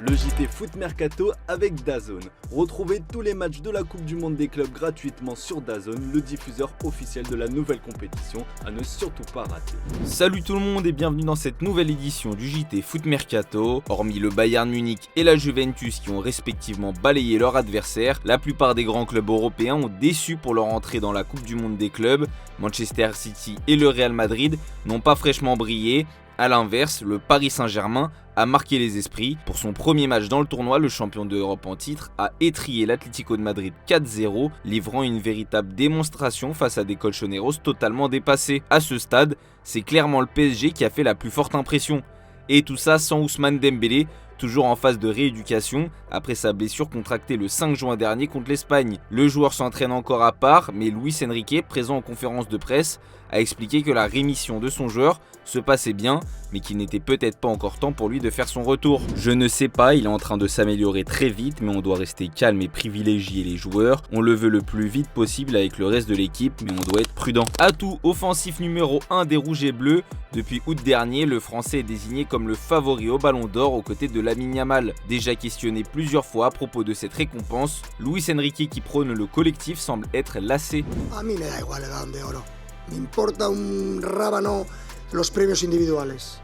Le JT Foot Mercato avec DAZN. Retrouvez tous les matchs de la Coupe du Monde des clubs gratuitement sur DAZN, le diffuseur officiel de la nouvelle compétition, à ne surtout pas rater. Salut tout le monde et bienvenue dans cette nouvelle édition du JT Foot Mercato. Hormis le Bayern Munich et la Juventus qui ont respectivement balayé leur adversaire, la plupart des grands clubs européens ont déçu pour leur entrée dans la Coupe du Monde des clubs. Manchester City et le Real Madrid n'ont pas fraîchement brillé. A l'inverse, le Paris Saint-Germain a marqué les esprits. Pour son premier match dans le tournoi, le champion d'Europe en titre a étrillé l'Atlético de Madrid 4-0, livrant une véritable démonstration face à des colchoneros totalement dépassés. À ce stade, c'est clairement le PSG qui a fait la plus forte impression. Et tout ça sans Ousmane Dembélé, toujours en phase de rééducation après sa blessure contractée le 5 juin dernier contre l'Espagne. Le joueur s'entraîne encore à part, mais Luis Enrique, présent en conférence de presse, a expliqué que la rémission de son joueur se passait bien, mais qu'il n'était peut-être pas encore temps pour lui de faire son retour. Je ne sais pas, il est en train de s'améliorer très vite, mais on doit rester calme et privilégier les joueurs. On le veut le plus vite possible avec le reste de l'équipe, mais on doit être prudent. Atout offensif numéro 1 des Rouges et Bleus. Depuis août dernier, le Français est désigné comme le favori au Ballon d'Or aux côtés de Lamine Yamal. Déjà questionné plusieurs fois à propos de cette récompense, Luis Enrique, qui prône le collectif, semble être lassé. A mí me da igual el Balón de Oro. Me importa un rábano los premios individuales.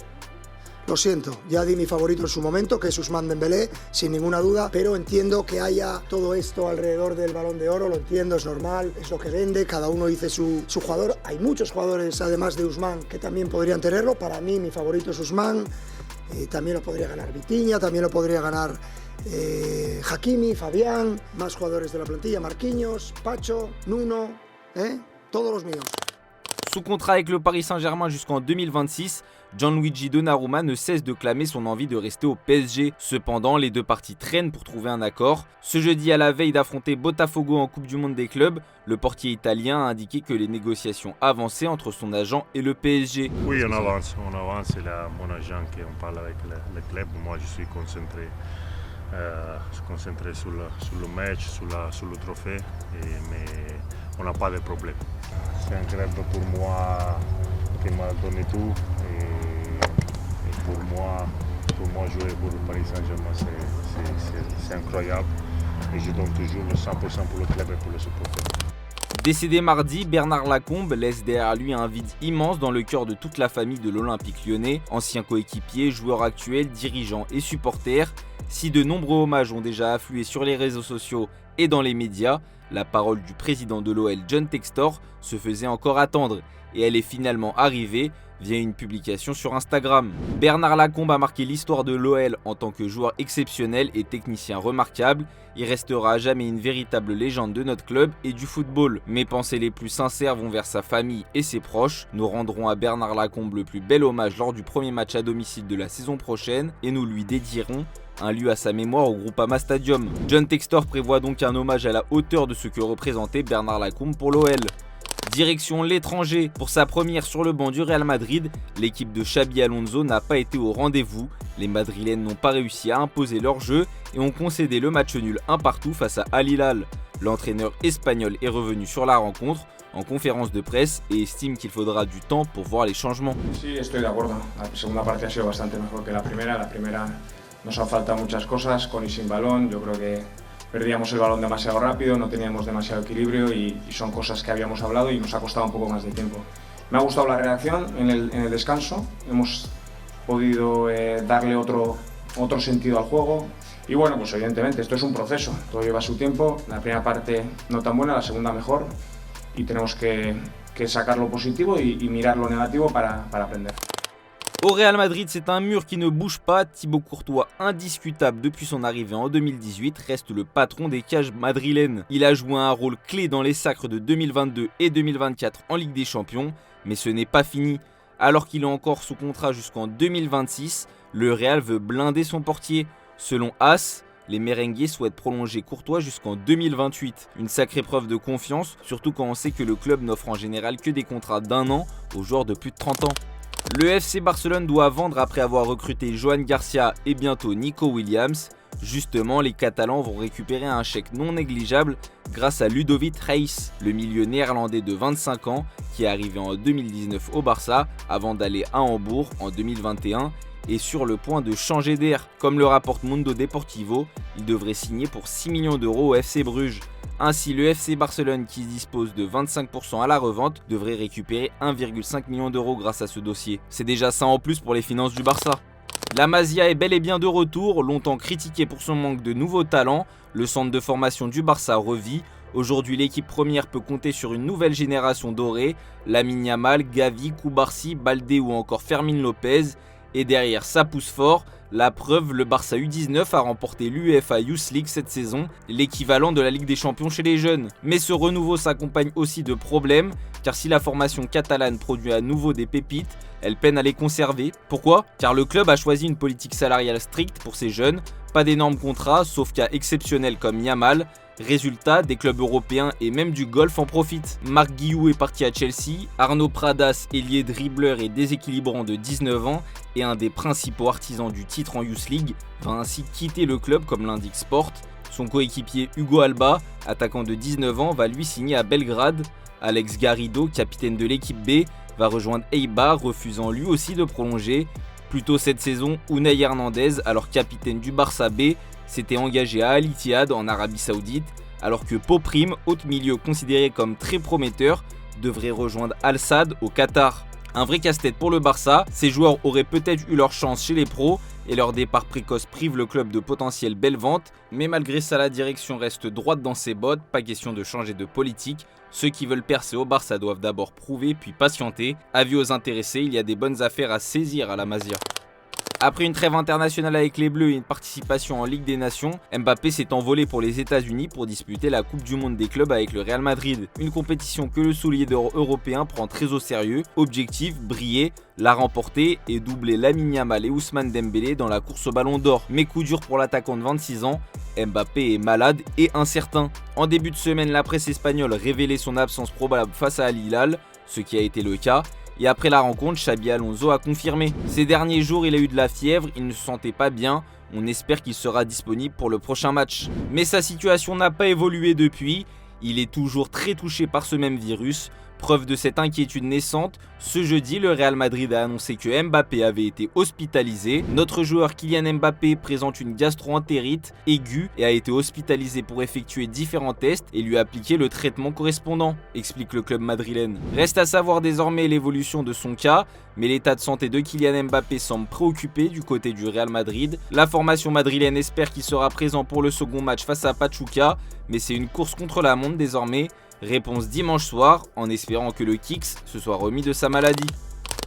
Lo siento, ya di mi favorito en su momento, que es Ousmane Dembélé, sin ninguna duda, pero entiendo que haya todo esto alrededor del Balón de Oro, lo entiendo, es normal, es lo que vende, cada uno dice su jugador. Hay muchos jugadores, además de Ousmane, que también podrían tenerlo. Para mí, mi favorito es Ousmane, también lo podría ganar Vitinha, también lo podría ganar Hakimi, Fabián, más jugadores de la plantilla, Marquinhos, Pacho, Nuno, todos los míos. Sous contrat avec le Paris Saint-Germain jusqu'en 2026, Gianluigi Donnarumma ne cesse de clamer son envie de rester au PSG. Cependant, les deux parties traînent pour trouver un accord. Ce jeudi, à la veille d'affronter Botafogo en Coupe du Monde des clubs, le portier italien a indiqué que les négociations avançaient entre son agent et le PSG. Oui, on avance, c'est mon agent qui on parle avec le club. Moi, je suis concentré sur le match, sur le trophée, mais on n'a pas de problème. C'est un club pour moi qui m'a donné tout et pour moi jouer pour le Paris Saint-Germain c'est incroyable et je donne toujours le 100% pour le club et pour le supporter. Décédé mardi, Bernard Lacombe laisse derrière lui un vide immense dans le cœur de toute la famille de l'Olympique lyonnais, anciens coéquipiers, joueurs actuels, dirigeants et supporters. Si de nombreux hommages ont déjà afflué sur les réseaux sociaux et dans les médias, la parole du président de l'OL, John Textor, se faisait encore attendre et elle est finalement arrivée via une publication sur Instagram. Bernard Lacombe a marqué l'histoire de l'OL en tant que joueur exceptionnel et technicien remarquable. Il restera à jamais une véritable légende de notre club et du football. Mes pensées les plus sincères vont vers sa famille et ses proches. Nous rendrons à Bernard Lacombe le plus bel hommage lors du premier match à domicile de la saison prochaine et nous lui dédierons un lieu à sa mémoire au Groupama Stadium. John Textor prévoit donc un hommage à la hauteur de ce que représentait Bernard Lacombe pour l'OL. Direction l'étranger. Pour sa première sur le banc du Real Madrid, l'équipe de Xabi Alonso n'a pas été au rendez-vous. Les Madrilènes n'ont pas réussi à imposer leur jeu et ont concédé le match nul 1-1 face à Al Hilal. L'entraîneur espagnol est revenu sur la rencontre en conférence de presse et estime qu'il faudra du temps pour voir les changements. Sí, estoy de acuerdo. La segunda parte ha sido bastante mejor que la primera. La primera nos han faltado muchas cosas con y sin balón. Yo creo que perdíamos el balón demasiado rápido, no teníamos demasiado equilibrio y son cosas que habíamos hablado y nos ha costado un poco más de tiempo. Me ha gustado la reacción en el descanso, hemos podido darle otro sentido al juego y bueno, pues evidentemente esto es un proceso, todo lleva su tiempo, la primera parte no tan buena, la segunda mejor y tenemos que sacar lo positivo y mirar lo negativo para aprender. Au Real Madrid, c'est un mur qui ne bouge pas. Thibaut Courtois, indiscutable depuis son arrivée en 2018, reste le patron des cages madrilènes. Il a joué un rôle clé dans les sacres de 2022 et 2024 en Ligue des Champions, mais ce n'est pas fini. Alors qu'il est encore sous contrat jusqu'en 2026, le Real veut blinder son portier. Selon AS, les merengues souhaitent prolonger Courtois jusqu'en 2028. Une sacrée preuve de confiance, surtout quand on sait que le club n'offre en général que des contrats d'1 an aux joueurs de plus de 30 ans. Le FC Barcelone doit vendre après avoir recruté Joan Garcia et bientôt Nico Williams. Justement, les Catalans vont récupérer un chèque non négligeable grâce à Ludovic Reis, le milieu néerlandais de 25 ans qui est arrivé en 2019 au Barça avant d'aller à Hambourg en 2021 est sur le point de changer d'air. Comme le rapporte Mundo Deportivo, il devrait signer pour 6 millions d'euros au FC Bruges. Ainsi, le FC Barcelone, qui dispose de 25% à la revente, devrait récupérer 1,5 million d'euros grâce à ce dossier. C'est déjà ça en plus pour les finances du Barça. La Masia est bel et bien de retour. Longtemps critiqué pour son manque de nouveaux talents, le centre de formation du Barça revit. Aujourd'hui, l'équipe première peut compter sur une nouvelle génération dorée. Lamine Yamal, Gavi, Koubarsi, Baldé ou encore Fermín López. Et derrière, ça pousse fort. La preuve, le Barça U19 a remporté l'UEFA Youth League cette saison, l'équivalent de la Ligue des Champions chez les jeunes. Mais ce renouveau s'accompagne aussi de problèmes, car si la formation catalane produit à nouveau des pépites, elle peine à les conserver. Pourquoi ? Car le club a choisi une politique salariale stricte pour ses jeunes, pas d'énormes contrats, sauf cas exceptionnels comme Yamal. Résultat, des clubs européens et même du golf en profitent. Marc Guillou est parti à Chelsea, Arnaud Pradas, ailier dribbleur et déséquilibrant de 19 ans et un des principaux artisans du titre en Youth League, va ainsi quitter le club comme l'indique Sport. Son coéquipier Hugo Alba, attaquant de 19 ans, va lui signer à Belgrade. Alex Garrido, capitaine de l'équipe B, va rejoindre Eibar, refusant lui aussi de prolonger. Plus tôt cette saison, Unai Hernandez, alors capitaine du Barça B, s'était engagé à Al Ittihad en Arabie Saoudite, alors que Poprim, haute milieu considéré comme très prometteur, devrait rejoindre Al Sadd au Qatar. Un vrai casse-tête pour le Barça, ces joueurs auraient peut-être eu leur chance chez les pros et leur départ précoce prive le club de potentielles belles ventes, mais malgré ça la direction reste droite dans ses bottes, pas question de changer de politique. Ceux qui veulent percer au Barça doivent d'abord prouver puis patienter. Avis aux intéressés, il y a des bonnes affaires à saisir à la Masia. Après une trêve internationale avec les Bleus et une participation en Ligue des Nations, Mbappé s'est envolé pour les États-Unis pour disputer la Coupe du Monde des clubs avec le Real Madrid. Une compétition que le soulier d'or européen prend très au sérieux. Objectif, briller, la remporter et doubler Lamine Yamal et Ousmane Dembélé dans la course au Ballon d'Or. Mais coup dur pour l'attaquant de 26 ans, Mbappé est malade et incertain. En début de semaine, la presse espagnole révélait son absence probable face à Al Hilal, ce qui a été le cas. Et après la rencontre, Xabi Alonso a confirmé. Ces derniers jours, il a eu de la fièvre, il ne se sentait pas bien. On espère qu'il sera disponible pour le prochain match. Mais sa situation n'a pas évolué depuis. Il est toujours très touché par ce même virus. Preuve de cette inquiétude naissante, ce jeudi, le Real Madrid a annoncé que Mbappé avait été hospitalisé. Notre joueur Kylian Mbappé présente une gastro-entérite aiguë et a été hospitalisé pour effectuer différents tests et lui appliquer le traitement correspondant, explique le club madrilène. Reste à savoir désormais l'évolution de son cas, mais l'état de santé de Kylian Mbappé semble préoccupé du côté du Real Madrid. La formation madrilène espère qu'il sera présent pour le second match face à Pachuca, mais c'est une course contre la montre désormais. Réponse dimanche soir, en espérant que le Kicks se soit remis de sa maladie.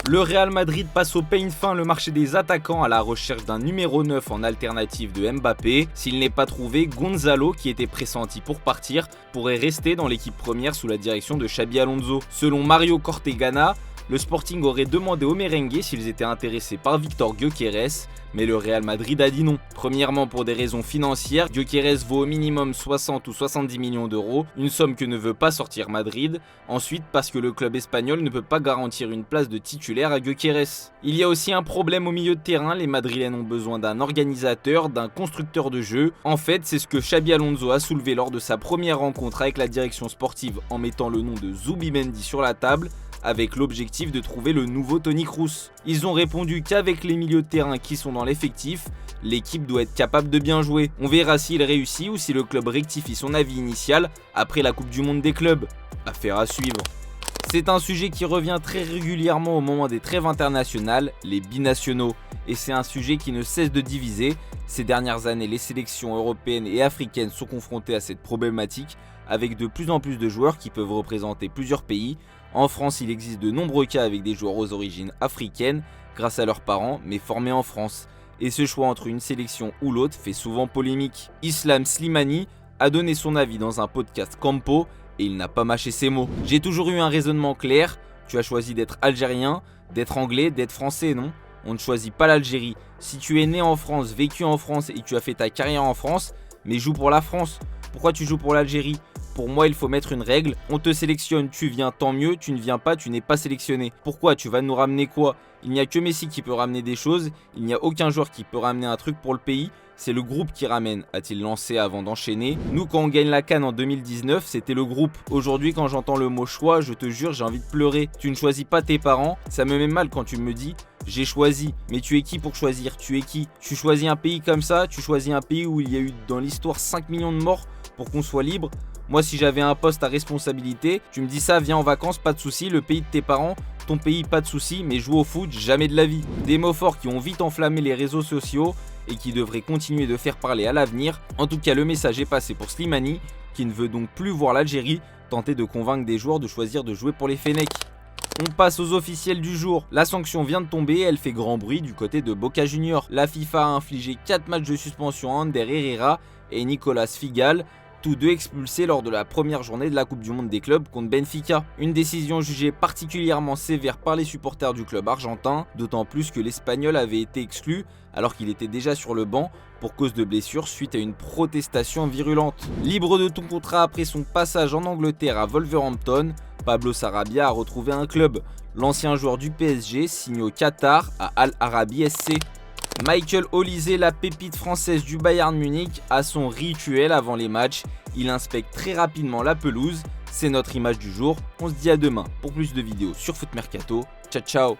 Le Real Madrid passe au peigne fin le marché des attaquants à la recherche d'un numéro 9 en alternative de Mbappé. S'il n'est pas trouvé, Gonzalo, qui était pressenti pour partir, pourrait rester dans l'équipe première sous la direction de Xabi Alonso. Selon Mario Cortegana, le Sporting aurait demandé aux merengues s'ils étaient intéressés par Victor Gyökeres, mais le Real Madrid a dit non. Premièrement pour des raisons financières, Gyökeres vaut au minimum 60 ou 70 millions d'euros, une somme que ne veut pas sortir Madrid. Ensuite parce que le club espagnol ne peut pas garantir une place de titulaire à Gyökeres. Il y a aussi un problème au milieu de terrain, les Madrilènes ont besoin d'un organisateur, d'un constructeur de jeu. En fait, c'est ce que Xabi Alonso a soulevé lors de sa première rencontre avec la direction sportive en mettant le nom de Zubimendi sur la table, avec l'objectif de trouver le nouveau Toni Kroos. Ils ont répondu qu'avec les milieux de terrain qui sont dans l'effectif, l'équipe doit être capable de bien jouer. On verra s'il réussit ou si le club rectifie son avis initial après la Coupe du Monde des clubs. Affaire à suivre. C'est un sujet qui revient très régulièrement au moment des trêves internationales, les binationaux. Et c'est un sujet qui ne cesse de diviser. Ces dernières années, les sélections européennes et africaines sont confrontées à cette problématique, avec de plus en plus de joueurs qui peuvent représenter plusieurs pays. En France, il existe de nombreux cas avec des joueurs aux origines africaines, grâce à leurs parents, mais formés en France. Et ce choix entre une sélection ou l'autre fait souvent polémique. Islam Slimani a donné son avis dans un podcast Campo, et il n'a pas mâché ses mots. J'ai toujours eu un raisonnement clair, tu as choisi d'être algérien, d'être anglais, d'être français, non ? On ne choisit pas l'Algérie. Si tu es né en France, vécu en France et tu as fait ta carrière en France, mais joue pour la France. Pourquoi tu joues pour l'Algérie ? Pour moi, il faut mettre une règle. On te sélectionne, tu viens, tant mieux. Tu ne viens pas, tu n'es pas sélectionné. Pourquoi ? Tu vas nous ramener quoi ? Il n'y a que Messi qui peut ramener des choses. Il n'y a aucun joueur qui peut ramener un truc pour le pays. C'est le groupe qui ramène, a-t-il lancé avant d'enchaîner. Nous, quand on gagne la CAN en 2019, c'était le groupe. Aujourd'hui, quand j'entends le mot choix, je te jure, j'ai envie de pleurer. Tu ne choisis pas tes parents. Ça me met mal quand tu me dis j'ai choisi. Mais tu es qui pour choisir? Tu es qui? Tu choisis un pays comme ça? Tu choisis un pays où il y a eu dans l'histoire 5 millions de morts pour qu'on soit libre? Moi, si j'avais un poste à responsabilité, tu me dis ça, viens en vacances, pas de souci, le pays de tes parents, ton pays, pas de souci, mais joue au foot, jamais de la vie. Des mots forts qui ont vite enflammé les réseaux sociaux et qui devraient continuer de faire parler à l'avenir. En tout cas, le message est passé pour Slimani, qui ne veut donc plus voir l'Algérie tenter de convaincre des joueurs de choisir de jouer pour les Fennecs. On passe aux officiels du jour. La sanction vient de tomber et elle fait grand bruit du côté de Boca Juniors. La FIFA a infligé 4 matchs de suspension à Ander Herrera et Nicolas Figal, tous deux expulsés lors de la première journée de la Coupe du Monde des clubs contre Benfica. Une décision jugée particulièrement sévère par les supporters du club argentin, d'autant plus que l'Espagnol avait été exclu alors qu'il était déjà sur le banc pour cause de blessure suite à une protestation virulente. Libre de tout contrat après son passage en Angleterre à Wolverhampton, Pablo Sarabia a retrouvé un club. L'ancien joueur du PSG signe au Qatar à Al Arabi SC. Michael Olise, la pépite française du Bayern Munich, a son rituel avant les matchs. Il inspecte très rapidement la pelouse. C'est notre image du jour. On se dit à demain pour plus de vidéos sur Foot Mercato. Ciao ciao.